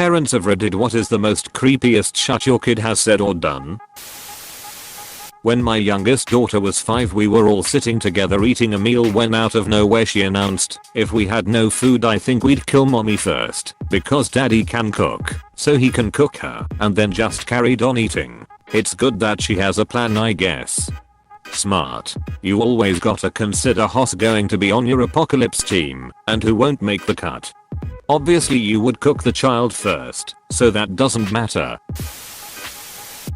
Parents of Reddit, what is the most creepiest shit your kid has said or done? When my youngest daughter was 5, we were all sitting together eating a meal when out of nowhere she announced, "If we had no food I think we'd kill mommy first, because daddy can cook, so he can cook her," and then just carried on eating. It's good that she has a plan, I guess. Smart. You always gotta consider who's going to be on your apocalypse team and who won't make the cut. Obviously you would cook the child first, so that doesn't matter.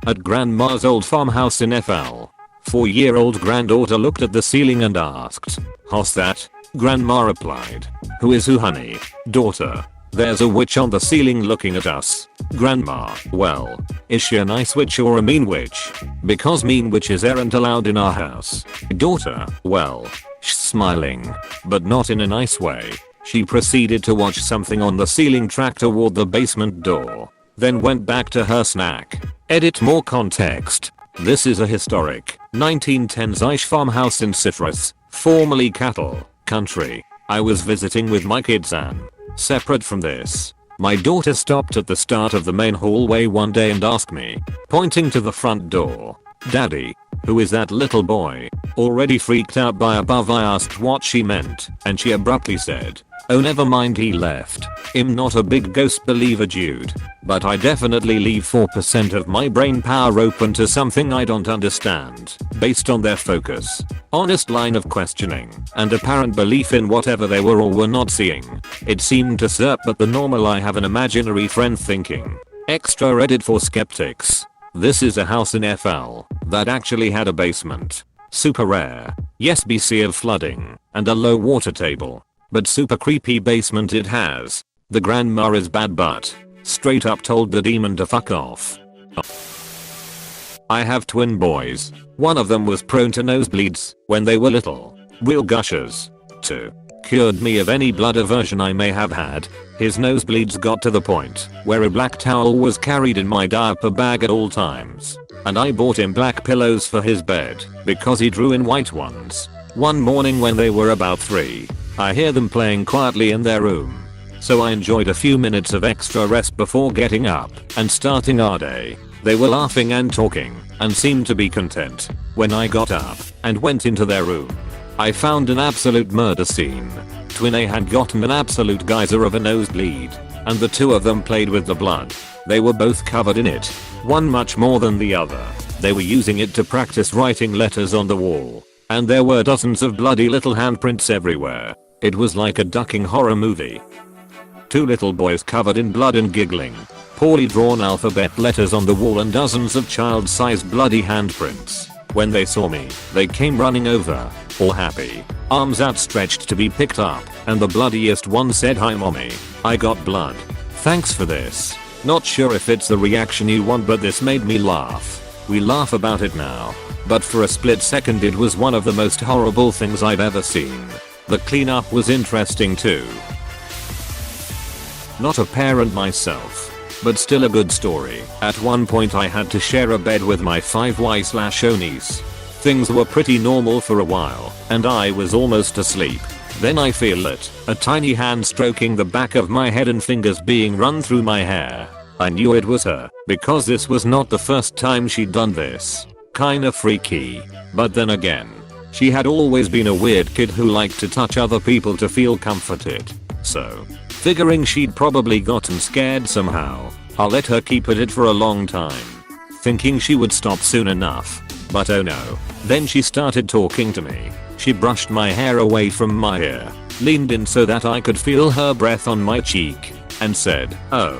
At grandma's old farmhouse in FL, 4-year-old granddaughter looked at the ceiling and asked, "What's that?" Grandma replied, "Who is who, honey?" Daughter, "There's a witch on the ceiling looking at us." Grandma, "Well, is she a nice witch or a mean witch? Because mean witches aren't allowed in our house." Daughter, "Well, she's smiling, but not in a nice way." She proceeded to watch something on the ceiling track toward the basement door, then went back to her snack. Edit more context. This is a historic 1910s-ish farmhouse in Citrus, formerly cattle country. I was visiting with my kids and, separate from this, my daughter stopped at the start of the main hallway one day and asked me, pointing to the front door, "Daddy, who is that little boy?" Already freaked out by above, I asked what she meant, and she abruptly said, "Oh, never mind, he left. I'm not a big ghost believer, dude, but I definitely leave 4% of my brain power open to something I don't understand, based on their focus, honest line of questioning, and apparent belief in whatever they were or were not seeing. It seemed to subvert the normal I have an imaginary friend thinking." Extra Reddit for skeptics. This is a house in FL that actually had a basement. Super rare. Yes, BC of flooding and a low water table. But super creepy basement it has. The grandma is bad, but straight up told the demon to fuck off. I have twin boys. One of them was prone to nosebleeds when they were little. Real gushers. 2. Cured me of any blood aversion I may have had. His nosebleeds got to the point where a black towel was carried in my diaper bag at all times. And I bought him black pillows for his bed because he drew in white ones. One morning when they were about 3, I hear them playing quietly in their room. So I enjoyed a few minutes of extra rest before getting up and starting our day. They were laughing and talking and seemed to be content. When I got up and went into their room, I found an absolute murder scene. Twin A had gotten an absolute geyser of a nosebleed, and the two of them played with the blood. They were both covered in it, one much more than the other. They were using it to practice writing letters on the wall, and there were dozens of bloody little handprints everywhere. It was like a ducking horror movie. 2 little boys covered in blood and giggling. Poorly drawn alphabet letters on the wall and dozens of child-sized bloody handprints. When they saw me, they came running over, all happy, arms outstretched to be picked up, and the bloodiest one said, "Hi mommy, I got blood. Thanks for this." Not sure if it's the reaction you want, but this made me laugh. We laugh about it now, but for a split second it was one of the most horrible things I've ever seen. The cleanup was interesting too. Not a parent myself, but still a good story. At one point I had to share a bed with my 5Y/0 niece. Things were pretty normal for a while, and I was almost asleep. Then I feel it, a tiny hand stroking the back of my head and fingers being run through my hair. I knew it was her, because this was not the first time she'd done this. Kinda freaky. But then again, she had always been a weird kid who liked to touch other people to feel comforted. So, figuring she'd probably gotten scared somehow, I let her keep at it for a long time, thinking she would stop soon enough. But oh no. Then she started talking to me. She brushed my hair away from my ear, leaned in so that I could feel her breath on my cheek, and said, "Oh,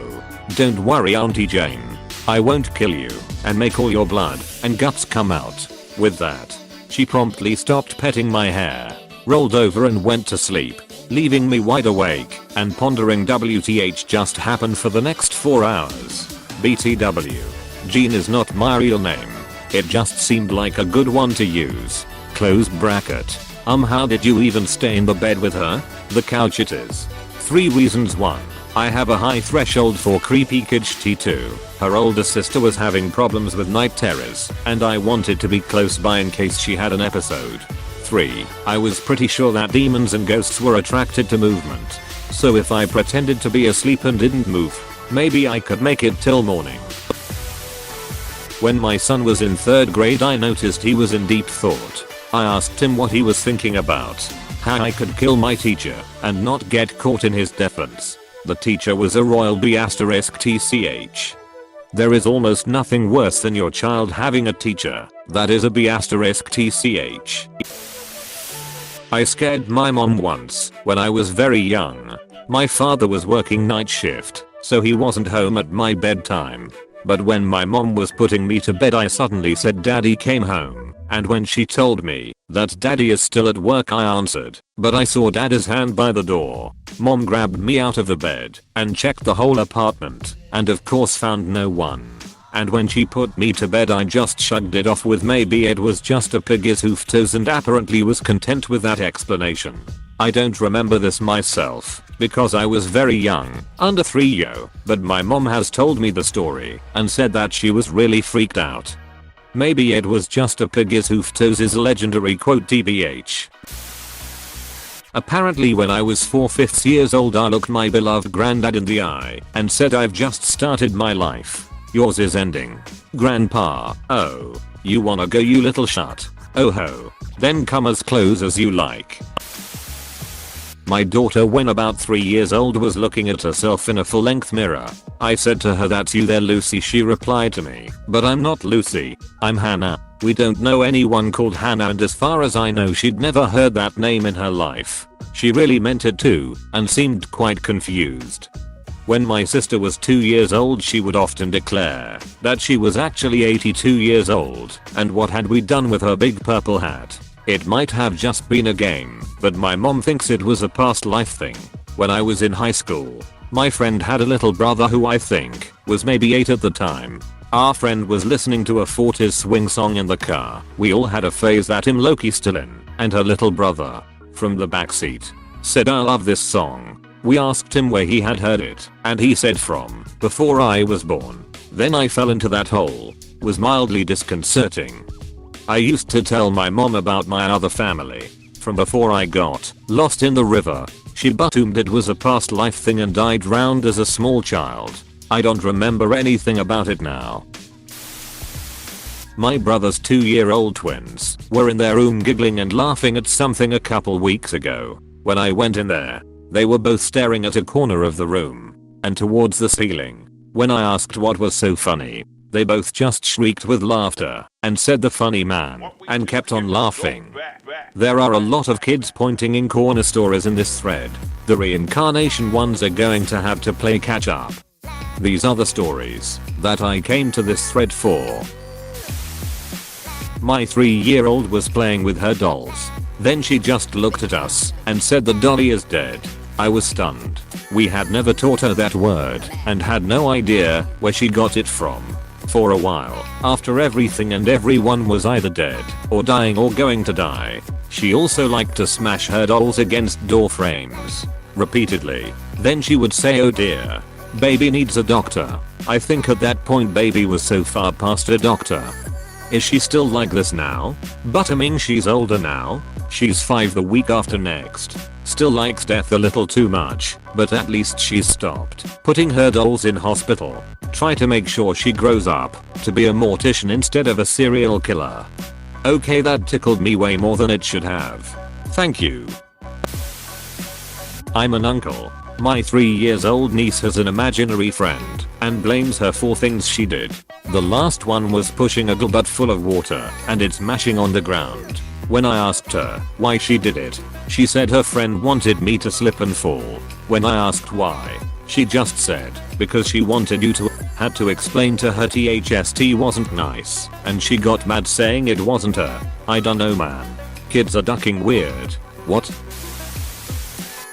don't worry Auntie Jane. I won't kill you and make all your blood and guts come out." With that, she promptly stopped petting my hair, rolled over and went to sleep, leaving me wide awake and pondering WTH just happened for the next 4 hours. BTW. Jean is not my real name. It just seemed like a good one to use. Close bracket. How did you even stay in the bed with her? The couch it is. 3 reasons. 1. I have a high threshold for creepy kids. 2. Her older sister was having problems with night terrors, and I wanted to be close by in case she had an episode. 3. I was pretty sure that demons and ghosts were attracted to movement. So if I pretended to be asleep and didn't move, Maybe I could make it till morning. When my son was in 3rd grade I noticed he was in deep thought. I asked him what he was thinking about. How I could kill my teacher and not get caught in his defense. The teacher was a royal B*TCH. There is almost nothing worse than your child having a teacher that is a B*TCH. I scared my mom once when I was very young. My father was working night shift, so he wasn't home at my bedtime. But when my mom was putting me to bed I suddenly said daddy came home, and when she told me that daddy is still at work I answered, but I saw daddy's hand by the door. Mom grabbed me out of the bed and checked the whole apartment, and of course found no one. And when she put me to bed I just shrugged it off with maybe it was just a piggy's hoof toes and apparently was content with that explanation. I don't remember this myself because I was very young, under 3 yo, but my mom has told me the story and said that she was really freaked out. Maybe it was just a piggy's hoof toes is a legendary quote tbh. Apparently when I was 4/5 years old I looked my beloved granddad in the eye and said I've just started my life. Yours is ending. Grandpa, oh, you wanna go you little shut. Oh ho. Then come as close as you like. My daughter when about 3 years old was looking at herself in a full-length mirror. I said to her that's you there Lucy. She replied to me, but I'm not Lucy, I'm Hannah. We don't know anyone called Hannah and as far as I know she'd never heard that name in her life. She really meant it too and seemed quite confused. When my sister was 2 years old she would often declare that she was actually 82 years old and what had we done with her big purple hat? It might have just been a game, but my mom thinks it was a past life thing. When I was in high school, my friend had a little brother who I think was maybe 8 at the time. Our friend was listening to a 40s swing song in the car. We all had a phase that him Loki still in, and her little brother, from the backseat, said I love this song. We asked him where he had heard it, and he said from before I was born. Then I fell into that hole. Was mildly disconcerting. I used to tell my mom about my other family. From before I got lost in the river. She assumed it was a past life thing and died drowned as a small child. I don't remember anything about it now. My brother's 2-year-old twins were in their room giggling and laughing at something a couple weeks ago. When I went in there, they were both staring at a corner of the room and towards the ceiling. When I asked what was so funny, they both just shrieked with laughter and said the funny man and kept on laughing. There are a lot of kids pointing in corner stories in this thread. The reincarnation ones are going to have to play catch up. These are the stories that I came to this thread for. My 3-year-old was playing with her dolls. Then she just looked at us and said the dolly is dead. I was stunned. We had never taught her that word and had no idea where she got it from. For a while, after everything and everyone was either dead or dying or going to die, she also liked to smash her dolls against door frames repeatedly. Then she would say, oh dear, baby needs a doctor. I think at that point baby was so far past a doctor. Is she still like this now? But I mean she's older now. She's 5 the week after next. Still likes death a little too much, but at least she's stopped putting her dolls in hospital. Try to make sure she grows up to be a mortician instead of a serial killer. Okay, that tickled me way more than it should have. Thank you. I'm an uncle. My 3-year-old niece has an imaginary friend and blames her for things she did. The last one was pushing a butt full of water and it's mashing on the ground. When I asked her why she did it, she said her friend wanted me to slip and fall. When I asked why, she just said, because she wanted you to. Had to explain to her THST wasn't nice, and she got mad saying it wasn't her. I dunno man. Kids are ducking weird. What?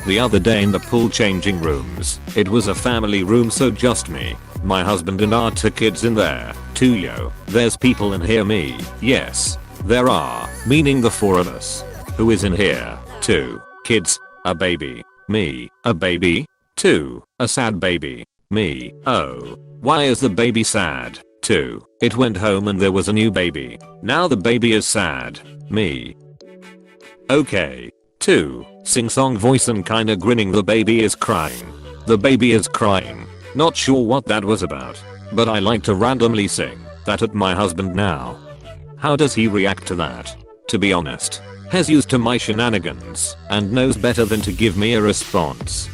The other day in the pool changing rooms, it was a family room so just me, my husband and our 2 kids in there. 2 yo, there's people in here me, yes. There are, meaning the 4 of us. Who is in here? 2 kids, a baby, me, a baby, 2, a sad baby, me, oh. Why is the baby sad? 2, it went home and there was a new baby. Now the baby is sad, me. Okay. 2, sing-song voice and kinda grinning the baby is crying. The baby is crying. Not sure what that was about, but I like to randomly sing that at my husband now. How does he react to that? To be honest, he's used to my shenanigans and knows better than to give me a response.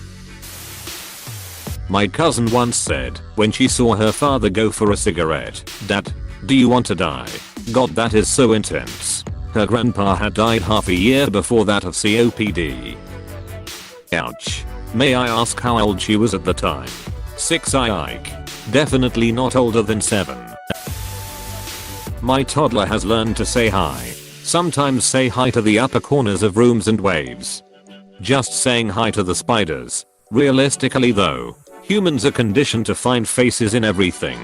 My cousin once said when she saw her father go for a cigarette, "Dad, do you want to die?" God, that is so intense. Her grandpa had died half a year before that of COPD. Ouch. May I ask how old she was at the time? 6 Ike. Definitely not older than 7. My toddler has learned to say hi. Sometimes say hi to the upper corners of rooms and waves. Just saying hi to the spiders. Realistically though, humans are conditioned to find faces in everything.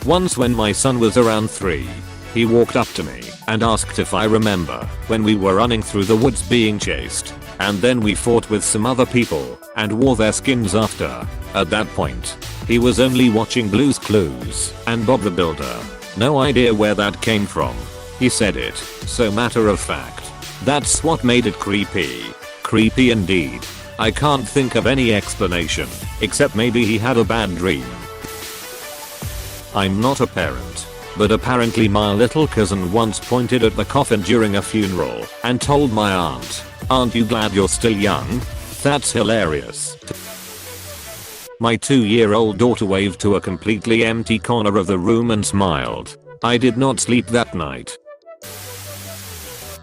Once when my son was around 3, he walked up to me and asked if I remember when we were running through the woods being chased, and then we fought with some other people and wore their skins after. At that point, he was only watching Blue's Clues and Bob the Builder. No idea where that came from. He said it so matter of fact. That's what made it creepy. Creepy indeed. I can't think of any explanation except maybe he had a bad dream. I'm not a parent, but apparently my little cousin once pointed at the coffin during a funeral and told my aunt, "Aren't you glad you're still young?" That's hilarious. My 2-year-old daughter waved to a completely empty corner of the room and smiled. I did not sleep that night.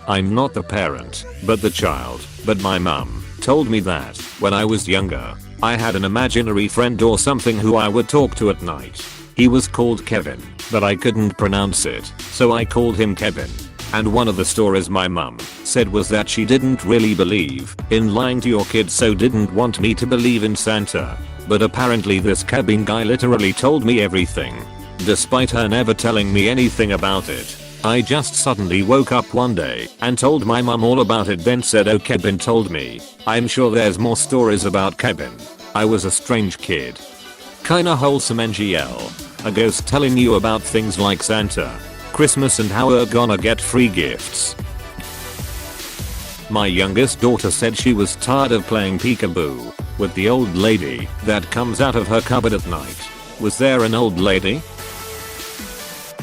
I'm not the parent, but the child, but my mum told me that when I was younger, I had an imaginary friend or something who I would talk to at night. He was called Kevin, but I couldn't pronounce it, so I called him Kevin. And one of the stories my mum said was that she didn't really believe in lying to your kids, so didn't want me to believe in Santa. But apparently this Kevin guy literally told me everything. Despite her never telling me anything about it. I just suddenly woke up one day and told my mum all about it, then said, "Oh, Kevin told me." I'm sure there's more stories about Kevin. I was a strange kid. Kinda wholesome NGL. A ghost telling you about things like Santa, Christmas and how we're gonna get free gifts. My youngest daughter said she was tired of playing peekaboo with the old lady that comes out of her cupboard at night. Was there an old lady?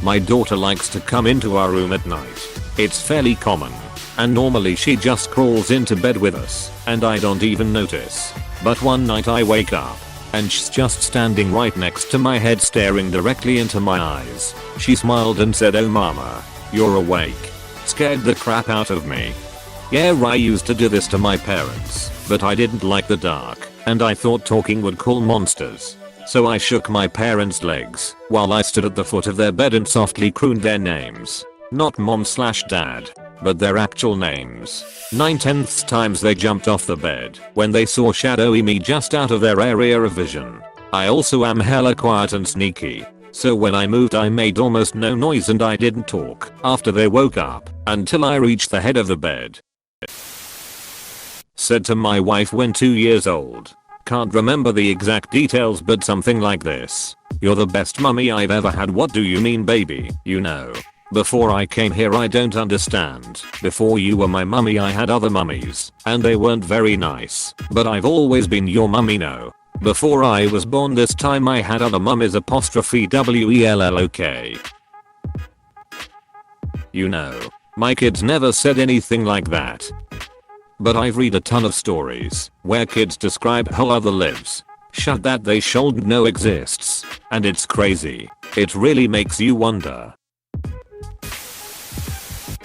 My daughter likes to come into our room at night. It's fairly common. And normally she just crawls into bed with us and I don't even notice. But one night I wake up and she's just standing right next to my head staring directly into my eyes. She smiled and said, "Oh mama, you're awake." Scared the crap out of me. Yeah, I used to do this to my parents, but I didn't like the dark and I thought talking would call monsters. So I shook my parents' legs while I stood at the foot of their bed and softly crooned their names. Not mom/dad, but their actual names. 9/10 times they jumped off the bed when they saw shadowy me just out of their area of vision. I also am hella quiet and sneaky. So when I moved I made almost no noise and I didn't talk after they woke up until I reached the head of the bed. Said to my wife when 2 years old. Can't remember the exact details, but something like this. "You're the best mummy I've ever had." What do you mean, baby? You know. Before I came here I don't understand. Before you were my mummy I had other mummies, and they weren't very nice. But I've always been your mummy, no. Before I was born this time I had other mummies _WELLOK. You know. My kids never said anything like that. But I've read a ton of stories where kids describe how other lives. Shut that they should know exists. And it's crazy. It really makes you wonder.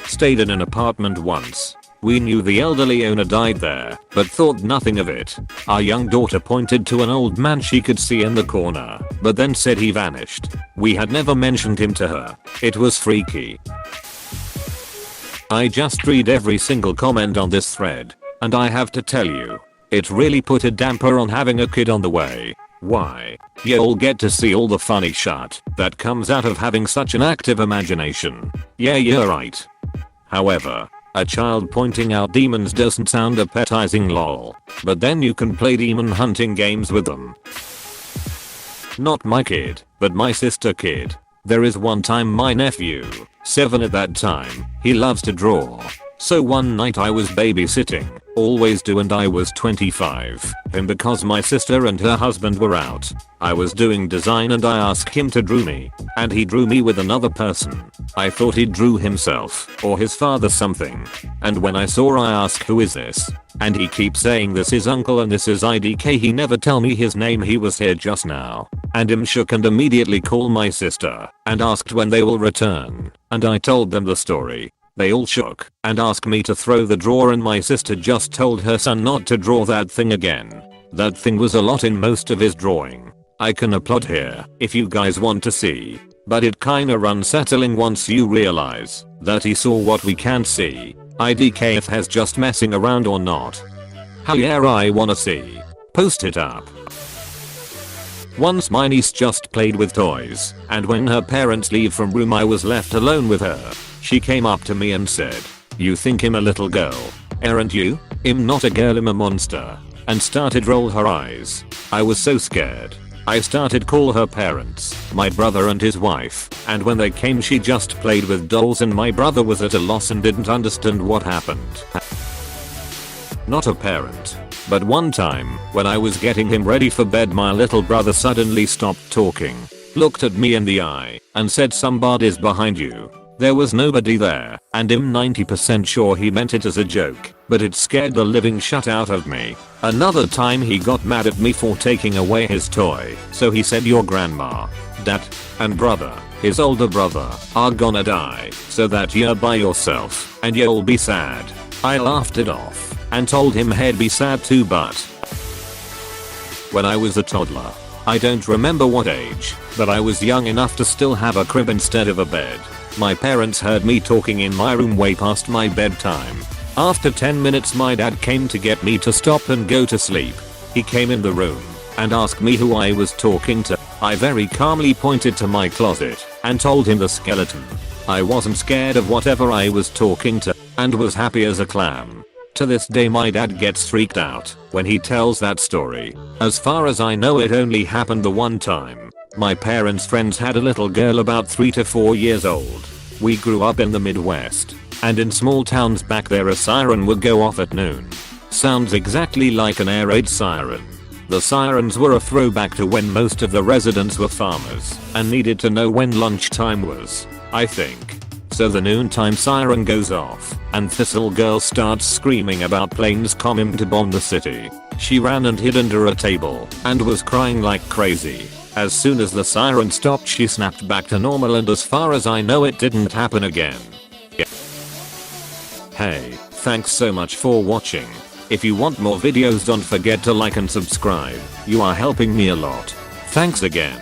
Stayed in an apartment once. We knew the elderly owner died there, but thought nothing of it. Our young daughter pointed to an old man she could see in the corner, but then said he vanished. We had never mentioned him to her. It was freaky. I just read every single comment on this thread, and I have to tell you, it really put a damper on having a kid on the way. Why? You'll get to see all the funny shit that comes out of having such an active imagination. Yeah, you're right. However, a child pointing out demons doesn't sound appetizing, lol. But then you can play demon hunting games with them. Not my kid, but my sister kid. There is one time my nephew, 7 at that time, he loves to draw. So one night I was babysitting, always do, and I was 25, and because my sister and her husband were out, I was doing design and I asked him to draw me, and he drew me with another person. I thought he drew himself or his father something, and when I saw I asked who is this, and he keeps saying this is uncle and this is IDK, he never tell me his name, he was here just now, and him shook and immediately called my sister and asked when they will return, and I told them the story. They all shook and asked me to throw the drawer, and my sister just told her son not to draw that thing again. That thing was a lot in most of his drawing. I can upload here if you guys want to see, but it kinda unsettling once you realize that he saw what we can't see. IDK if has just messing around or not. Hell yeah, I wanna see. Post it up. Once my niece just played with toys, and when her parents leave from room I was left alone with her. She came up to me and said, "You think him a little girl, aren't you? Him not a girl, him a monster," and started roll her eyes. I was so scared. I started call her parents, my brother and his wife, and when they came she just played with dolls and my brother was at a loss and didn't understand what happened. Not a parent. But one time, when I was getting him ready for bed, my little brother suddenly stopped talking, looked at me in the eye, and said, "Somebody's behind you." There was nobody there, and I'm 90% sure he meant it as a joke, but it scared the living shit out of me. Another time he got mad at me for taking away his toy, so he said your grandma, dad, and brother, his older brother, are gonna die, so that you're by yourself, and you'll be sad. I laughed it off, and told him he'd be sad too, but when I was a toddler, I don't remember what age, but I was young enough to still have a crib instead of a bed. My parents heard me talking in my room way past my bedtime. After 10 minutes my dad came to get me to stop and go to sleep. He came in the room and asked me who I was talking to. I very calmly pointed to my closet and told him the skeleton. I wasn't scared of whatever I was talking to and was happy as a clam. To this day my dad gets freaked out when he tells that story. As far as I know it only happened the one time. My parents' friends had a little girl about 3 to 4 years old. We grew up in the Midwest, and in small towns back there a siren would go off at noon. Sounds exactly like an air raid siren. The sirens were a throwback to when most of the residents were farmers and needed to know when lunchtime was, I think. So the noontime siren goes off, and this little girl starts screaming about planes coming to bomb the city. She ran and hid under a table and was crying like crazy. As soon as the siren stopped she snapped back to normal, and as far as I know it didn't happen again. Yeah. Hey, thanks so much for watching. If you want more videos don't forget to like and subscribe. You are helping me a lot. Thanks again.